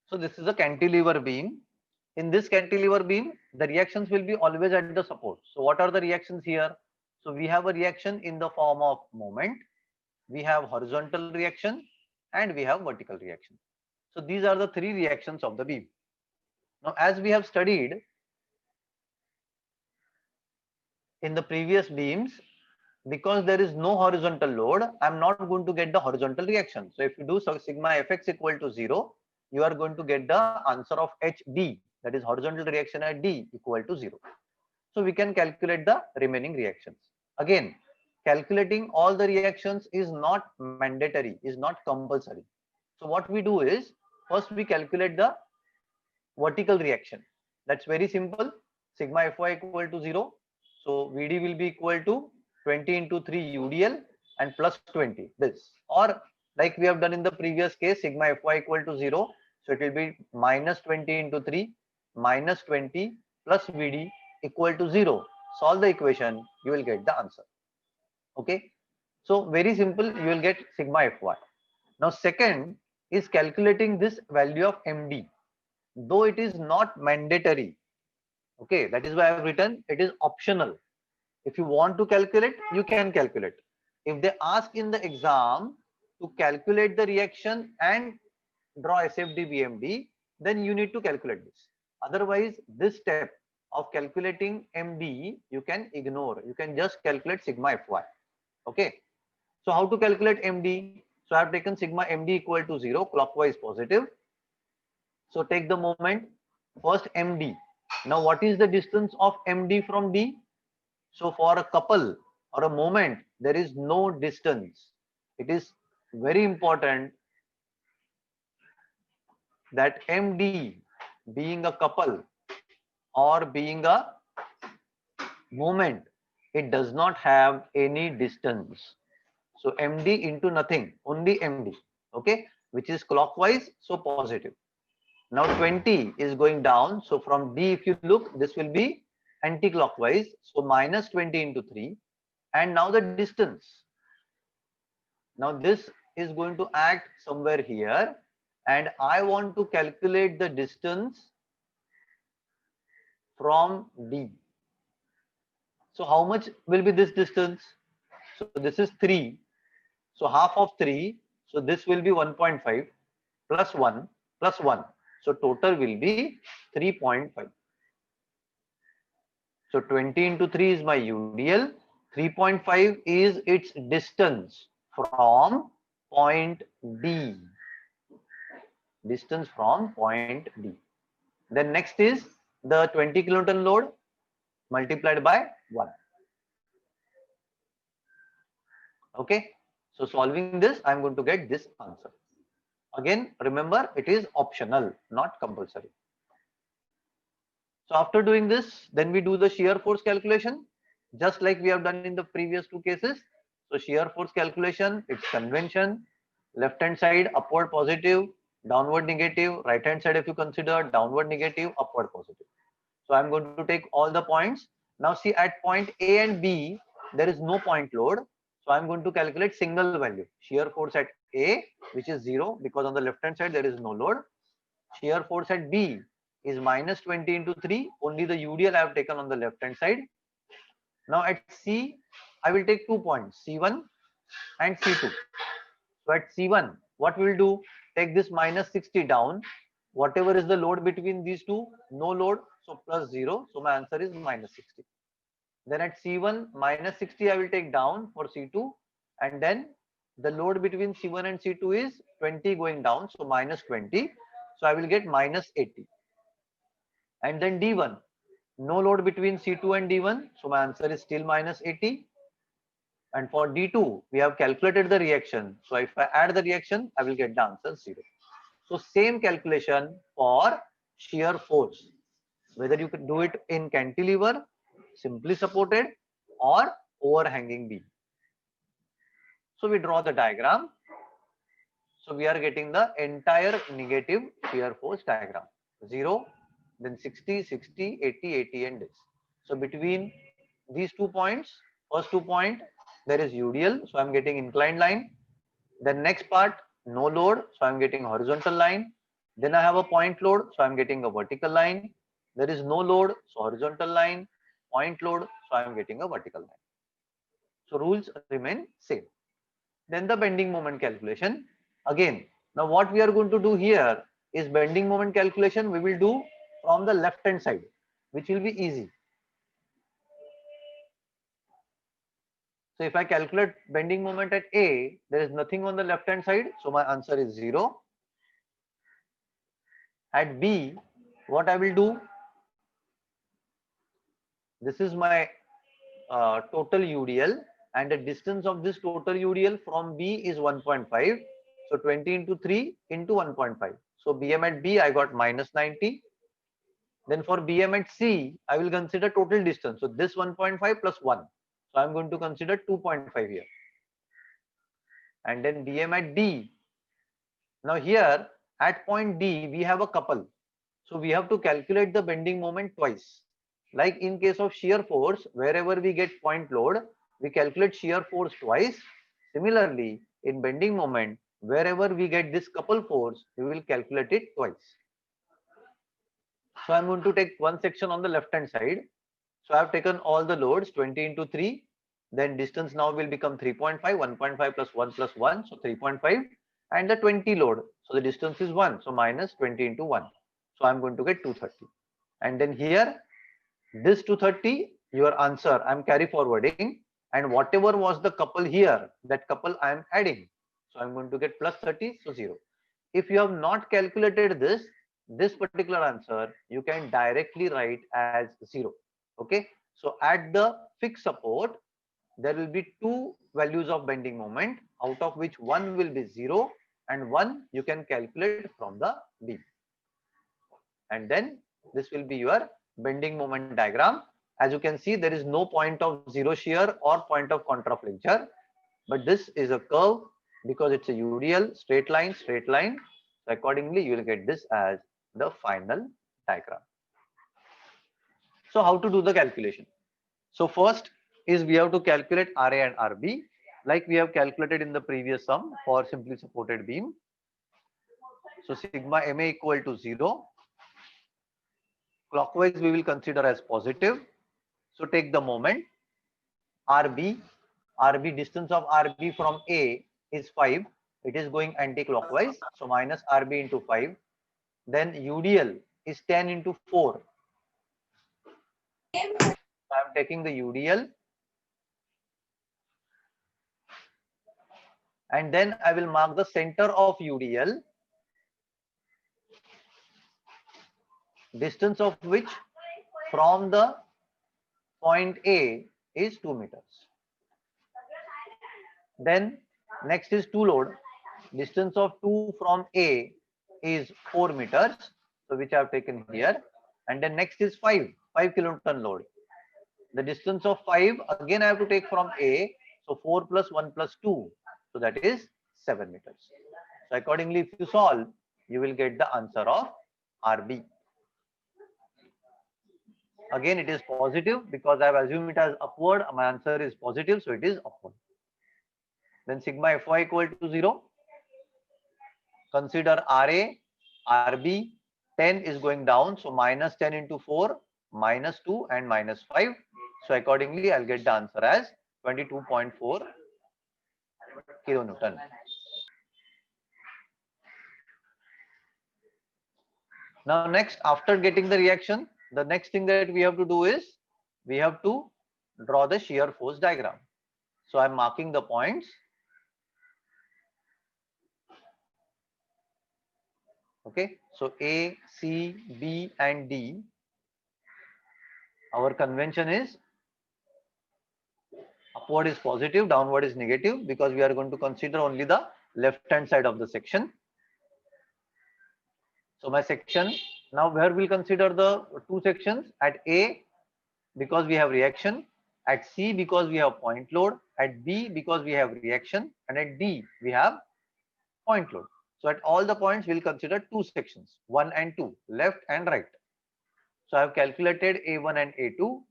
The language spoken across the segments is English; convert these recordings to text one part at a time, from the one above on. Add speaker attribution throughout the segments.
Speaker 1: So this is a cantilever beam. In this cantilever beam, the reactions will be always at the support. So what are the reactions here? So we have a reaction in the form of moment, we have horizontal reaction, and we have vertical reaction. So these are the three reactions of the beam. Now, as we have studied in the previous beams, because there is no horizontal load, I'm not going to get the horizontal reaction. So if you do sigma fx equal to 0, you are going to get the answer of HB, that is horizontal reaction at D equal to 0. So we can calculate the remaining reactions. Again, calculating all the reactions is not mandatory, is not compulsory. So what we do is, first we calculate the vertical reaction. That's very simple. Sigma Fy equal to 0. So Vd will be equal to 20 into 3 UDL and plus 20 this. Or like we have done in the previous case, sigma Fy equal to 0. So it will be minus 20 into 3 minus 20 plus Vd equal to 0. Solve the equation, you will get the answer. Okay. So very simple, you will get sigma Fy. Now second is calculating this value of MD, though it is not mandatory. Okay, that is why I have written it is optional. If you want to calculate, you can calculate. If they ask in the exam to calculate the reaction and draw SFD BMD, then you need to calculate this. Otherwise, this step of calculating MD you can ignore. You can just calculate sigma Fy. Okay. So how to calculate MD? So I have taken sigma MD equal to 0, clockwise positive. So take the moment, first MD. Now what is the distance of MD from D? So for a couple or a moment, there is no distance. It is very important that MD being a couple or being a moment, it does not have any distance. So MD into nothing, only MD, okay, which is clockwise, so positive. Now 20 is going down. So from D, if you look, this will be anti-clockwise. So minus 20 into 3. And now the distance. Now this is going to act somewhere here. And I want to calculate the distance from D. So how much will be this distance? So this is 3. So half of 3. So this will be 1.5 plus 1 plus 1. So total will be 3.5. So 20 into 3 is my UDL. 3.5 is its distance from point D. Distance from point D. Then next is the 20 kilonewton load multiplied by 1. Okay. So solving this, I am going to get this answer. Again, remember it is optional, not compulsory. So after doing this, then we do the shear force calculation, just like we have done in the previous two cases. So shear force calculation, its convention, left hand side upward positive, downward negative, right hand side if you consider downward negative, upward positive. So I'm going to take all the points. Now see at point A and B, there is no point load. So I'm going to calculate single value. Shear force at A, which is 0 because on the left hand side there is no load. Shear force at B is minus 20 into 3. Only the UDL I have taken on the left hand side. Now at C, I will take 2 points, C1 and C2. So at C1, what we will do? Take this minus 60 down. Whatever is the load between these two, no load, so plus 0. So my answer is minus 60. Then at C1, minus 60 I will take down for C2. And then the load between C1 and C2 is 20 going down, so minus 20. So I will get minus 80. And then D1, no load between C2 and D1, so my answer is still minus 80. And for D2, we have calculated the reaction. So if I add the reaction, I will get the answer 0. So same calculation for shear force, whether you could do it in cantilever, simply supported, or overhanging beam. So we draw the diagram. So we are getting the entire negative shear force diagram. 0, then 60, 60, 80, 80 and this. So between these 2 points, first 2 point, there is UDL. So I'm getting inclined line. The next part, no load. So I'm getting horizontal line. Then I have a point load, so I'm getting a vertical line. There is no load, so horizontal line. Point load, so I'm getting a vertical line. So rules remain same. Then the bending moment calculation. Again, now what we are going to do here is bending moment calculation we will do from the left hand side, which will be easy. So if I calculate bending moment at A, there is nothing on the left hand side, so my answer is 0. At B, what I will do, this is my total UDL, and the distance of this total UDL from B is 1.5. So 20 into 3 into 1.5. So BM at B I got minus 90. Then for BM at C, I will consider total distance. So this 1.5 plus 1. So I'm going to consider 2.5 here. And then BM at D. Now here at point D, we have a couple. So we have to calculate the bending moment twice. Like in case of shear force, wherever we get point load, we calculate shear force twice. Similarly, in bending moment, wherever we get this couple force, we will calculate it twice. So I'm going to take one section on the left hand side. So I have taken all the loads 20 into 3. Then distance now will become 3.5, 1.5 plus 1 plus 1. So 3.5 and the 20 load. So the distance is 1. So minus 20 into 1. So I'm going to get 230. And then here, this 230, your answer, I'm carry forwarding. And whatever was the couple here, that couple I am adding. So I'm going to get plus 30, so 0. If you have not calculated this particular answer, you can directly write as 0. Okay. So at the fixed support, there will be two values of bending moment, out of which one will be 0 and one you can calculate from the beam. And then this will be your bending moment diagram. As you can see, there is no point of zero shear or point of contraflexure, but this is a curve because it's a UDL, straight line, straight line. So accordingly, you will get this as the final diagram. So how to do the calculation? So first is we have to calculate RA and RB like we have calculated in the previous sum for simply supported beam. So sigma MA equal to 0. Clockwise we will consider as positive. So take the moment RB. RB, distance of RB from A is 5. It is going anti-clockwise. So minus RB into 5. Then UDL is 10 into 4. I am taking the UDL. And then I will mark the center of UDL, distance of which from the point A is 2 meters. Then next is 2 load. Distance of 2 from A is 4 meters, so which I have taken here. And then next is 5 kilonewton load. The distance of 5 again I have to take from A, so 4 plus 1 plus 2, so that is 7 meters. So accordingly, if you solve, you will get the answer of RB. Again, it is positive because I have assumed it as upward. My answer is positive, so it is upward. Then sigma Fy equal to 0. Consider RA, RB. 10 is going down, so minus 10 into 4, minus 2 and minus 5. So accordingly, I'll get the answer as 22.4 kilonewton. Now next, after getting the reaction, the next thing that we have to do is we have to draw the shear force diagram. So I'm marking the points. Okay, so A, C, B and D. Our convention is upward is positive, downward is negative, because we are going to consider only the left hand side of the section. So my section, now where we'll consider the two sections, at A because we have reaction, at C because we have point load, at B because we have reaction, and at D we have point load. So at all the points we'll consider two sections, 1 and 2, left and right. So I have calculated A1 and A2.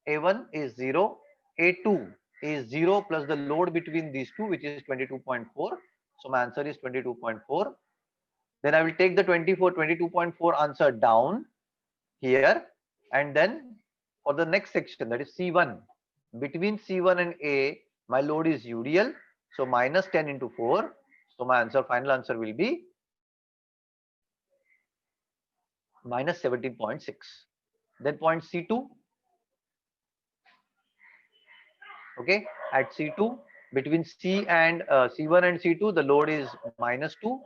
Speaker 1: A1 is 0, A2 is 0 plus the load between these two, which is 22.4. So my answer is 22.4. Then I will take the 22.4 answer down here, and then for the next section, that is C1, between C1 and A, my load is UDL, so minus 10 into 4. So my final answer will be minus 17.6. Then point C2, okay, at C2, between C1 and C2, the load is minus 2.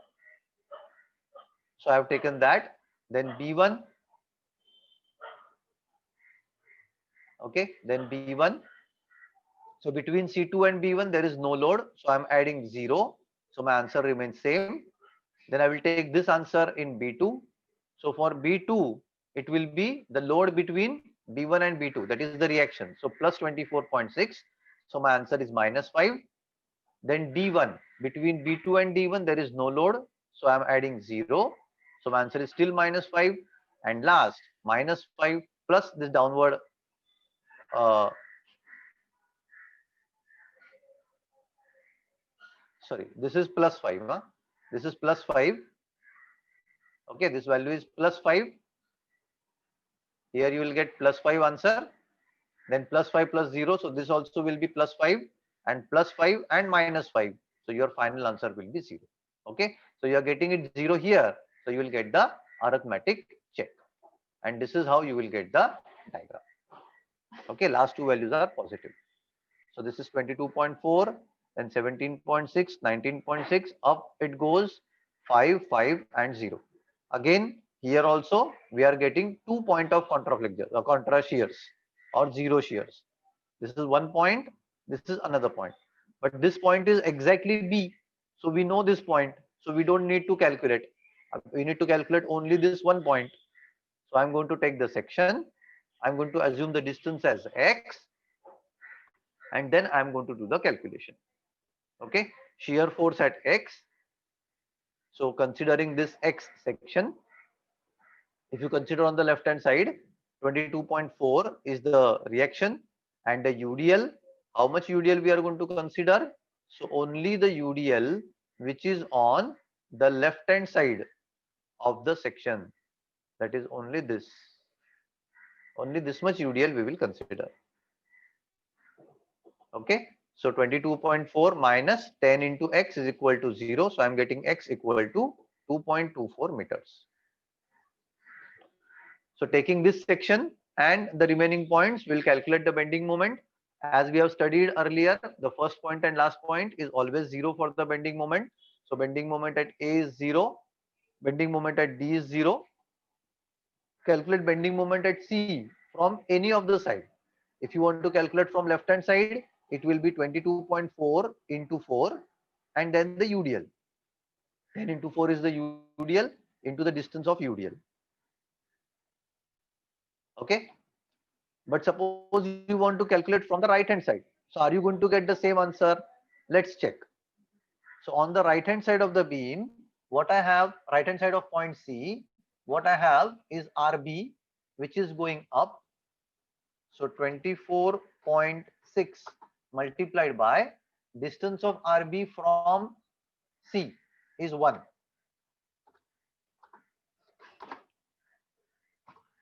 Speaker 1: So I have taken that. Then B1, okay, then B1. So between C2 and B1, there is no load. So I'm adding 0. So my answer remains same. Then I will take this answer in B2. So for B2, it will be the load between B1 and B2. That is the reaction. So plus 24.6. So my answer is minus 5. Then D1, between B2 and D1, there is no load. So I'm adding 0. So my answer is still minus 5. And last, minus 5 plus this downward sorry, this is plus 5. Huh? This is plus 5. Okay, this value is plus 5. Here you will get plus 5 answer. Then plus 5 plus 0. So this also will be plus 5 and plus 5 and minus 5. So your final answer will be 0. Okay, so you are getting it 0 here. So you will get the arithmetic check. And this is how you will get the diagram. Okay, last two values are positive. So this is 22.4, then 17.6, 19.6, up it goes 5, 5 and 0. Again, here also we are getting 2 point of contra shears or 0 shears. This is 1 point, this is another point. But this point is exactly B. So we know this point. So we don't need to calculate. We need to calculate only this 1 point. So I'm going to take the section. I'm going to assume the distance as X. And then I'm going to do the calculation. Okay, shear force at X. So considering this X section, if you consider on the left hand side, 22.4 is the reaction, and the UDL, how much UDL we are going to consider? So only the UDL which is on the left hand side of the section, that is only this much UDL we will consider. Okay, so 22.4 minus 10 into X is equal to 0. So I'm getting X equal to 2.24 meters. So taking this section and the remaining points, we'll calculate the bending moment. As we have studied earlier, the first point and last point is always 0 for the bending moment. So bending moment at A is 0. Bending moment at D is 0. Calculate bending moment at C from any of the side. If you want to calculate from left hand side, it will be 22.4 into 4 and then the UDL. 10 into 4 is the UDL into the distance of UDL. Okay. But suppose you want to calculate from the right hand side. So are you going to get the same answer? Let's check. So on the right hand side of the beam, what I have, right hand side of point C, what I have is RB, which is going up. So 24.6 multiplied by distance of RB from C is 1.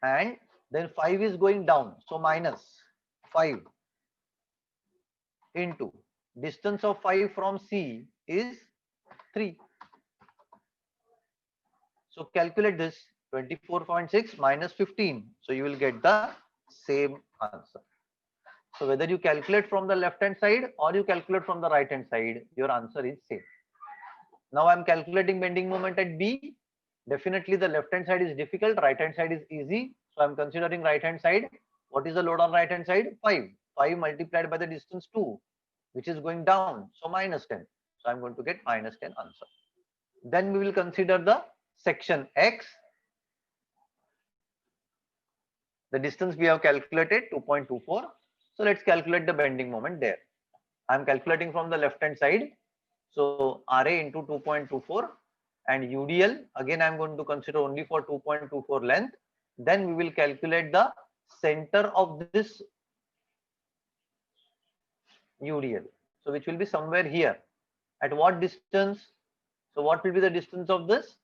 Speaker 1: And then 5 is going down. So minus 5 into distance of 5 from C is 3. So calculate this, 24.6 minus 15. So you will get the same answer. So whether you calculate from the left hand side or you calculate from the right hand side, your answer is same. Now I'm calculating bending moment at B. Definitely the left hand side is difficult, right hand side is easy. So I'm considering right hand side. What is the load on right hand side? 5. 5 multiplied by the distance 2, which is going down. So minus 10. So I'm going to get minus 10 answer. Then we will consider the section X. The distance we have calculated 2.24. So let's calculate the bending moment there. I'm calculating from the left hand side. So RA into 2.24 and UDL again I'm going to consider only for 2.24 length. Then we will calculate the center of this UDL. So which will be somewhere here. At what distance? So what will be the distance of this?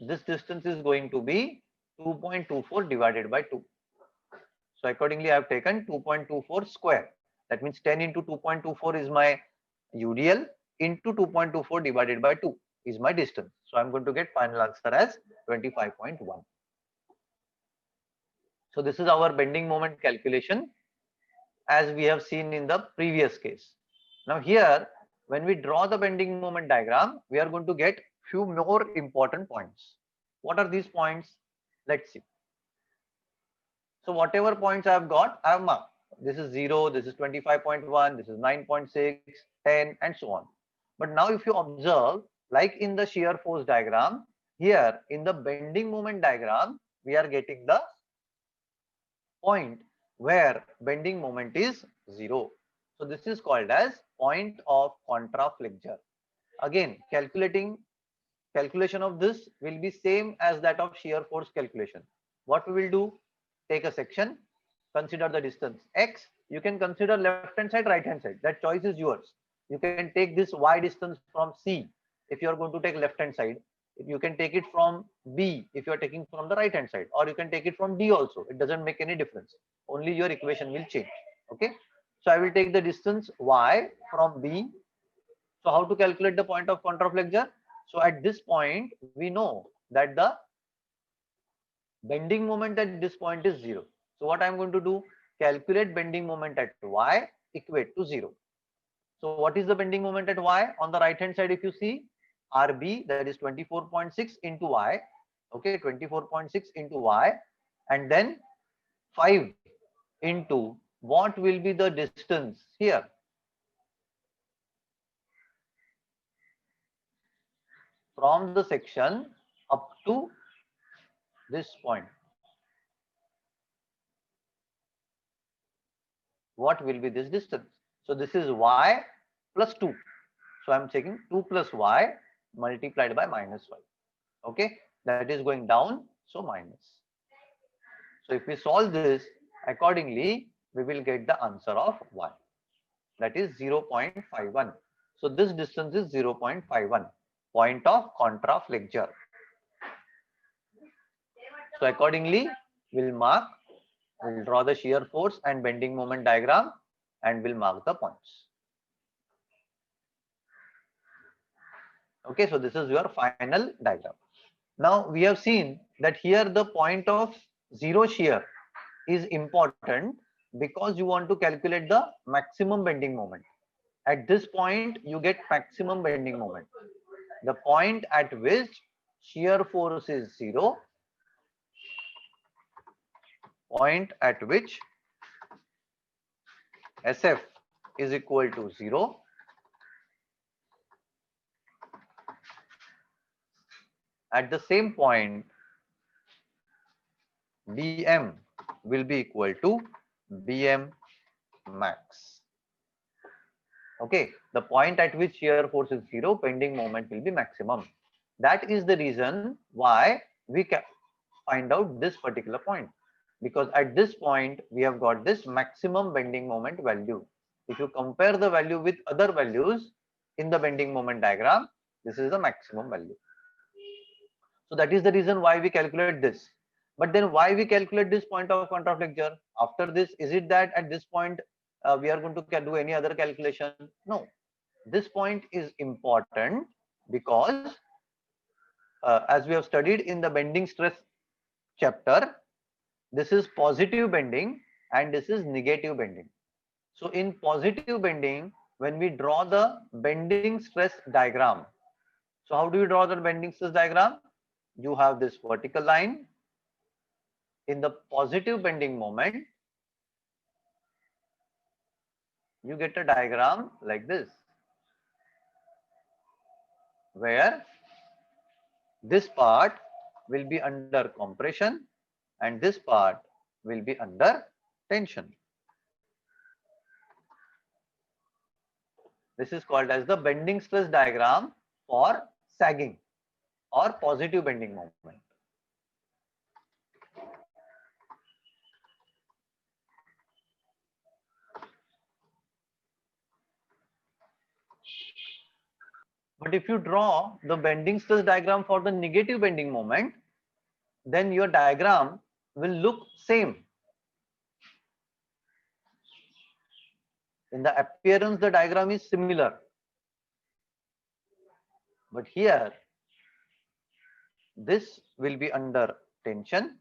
Speaker 1: this distance is going to be 2.24 divided by 2. So accordingly, I have taken 2.24 square. That means 10 into 2.24 is my UDL into 2.24 divided by 2 is my distance. So I'm going to get final answer as 25.1. So this is our bending moment calculation as we have seen in the previous case. Now here, when we draw the bending moment diagram, we are going to get few more important points. What are these points? Let's see. So whatever points I have got, I have marked. This is 0, this is 25.1, this is 9.6, 10, and so on. But now if you observe, like in the shear force diagram, here in the bending moment diagram, we are getting the point where bending moment is 0. So this is called as point of contraflexure. Again, calculation of this will be same as that of shear force calculation. What we will do? Take a section, consider the distance x. You can consider left hand side, right hand side. That choice is yours. You can take this y distance from C if you are going to take left hand side. You can take it from B if you are taking from the right hand side, or you can take it from D also. It doesn't make any difference. Only your equation will change. Okay. So I will take the distance y from B. So how to calculate the point of contraflexure? So at this point, we know that the bending moment at this point is 0. So what I'm going to do? Calculate bending moment at y equate to 0. So what is the bending moment at y? On the right hand side, if you see RB, that is 24.6 into y. Okay, 24.6 into y, and then 5 into what will be the distance here? From the section up to this point. What will be this distance? So this is y plus 2. So I'm taking 2 plus y multiplied by minus 5. Okay, that is going down, so minus. So if we solve this accordingly, we will get the answer of y. That is 0.51. So this distance is 0.51, point of contraflexure. So accordingly, we'll draw the shear force and bending moment diagram, and we'll mark the points. Okay, so this is your final diagram. Now we have seen that here the point of zero shear is important because you want to calculate the maximum bending moment. At this point, you get maximum bending moment. The point at which shear force is 0, point at which SF is equal to 0, at the same point, BM will be equal to BM max. Okay, the point at which shear force is 0, bending moment will be maximum. That is the reason why we can find out this particular point, because at this point we have got this maximum bending moment value. If you compare the value with other values in the bending moment diagram, this is the maximum value. So that is the reason why we calculate this. But then why we calculate this point of contraflexure? After this, is it that at this point we are going to do any other calculation? No. This point is important because as we have studied in the bending stress chapter, this is positive bending and this is negative bending. So in positive bending, when we draw the bending stress diagram, so how do you draw the bending stress diagram? You have this vertical line. In the positive bending moment, you get a diagram like this, where this part will be under compression and this part will be under tension. This is called as the bending stress diagram for sagging or positive bending moment. But if you draw the bending stress diagram for the negative bending moment, then your diagram will look same. In the appearance, the diagram is similar. But here, this will be under tension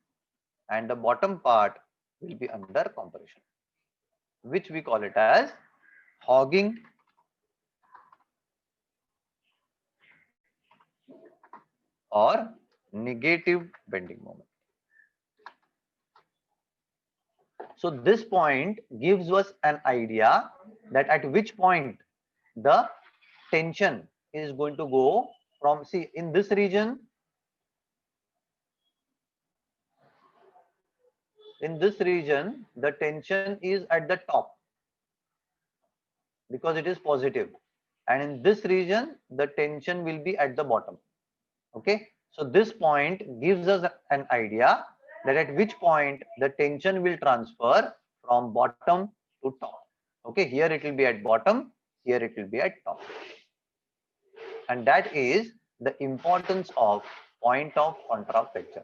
Speaker 1: and the bottom part will be under compression, which we call it as hogging or negative bending moment. So this point gives us an idea that at which point the tension is going to go from, see, in this region, the tension is at the top because it is positive, and in this region the tension will be at the bottom. Okay, so this point gives us an idea that at which point the tension will transfer from bottom to top. Okay, here it will be at bottom, here it will be at top, and that is the importance of point of contrafracture.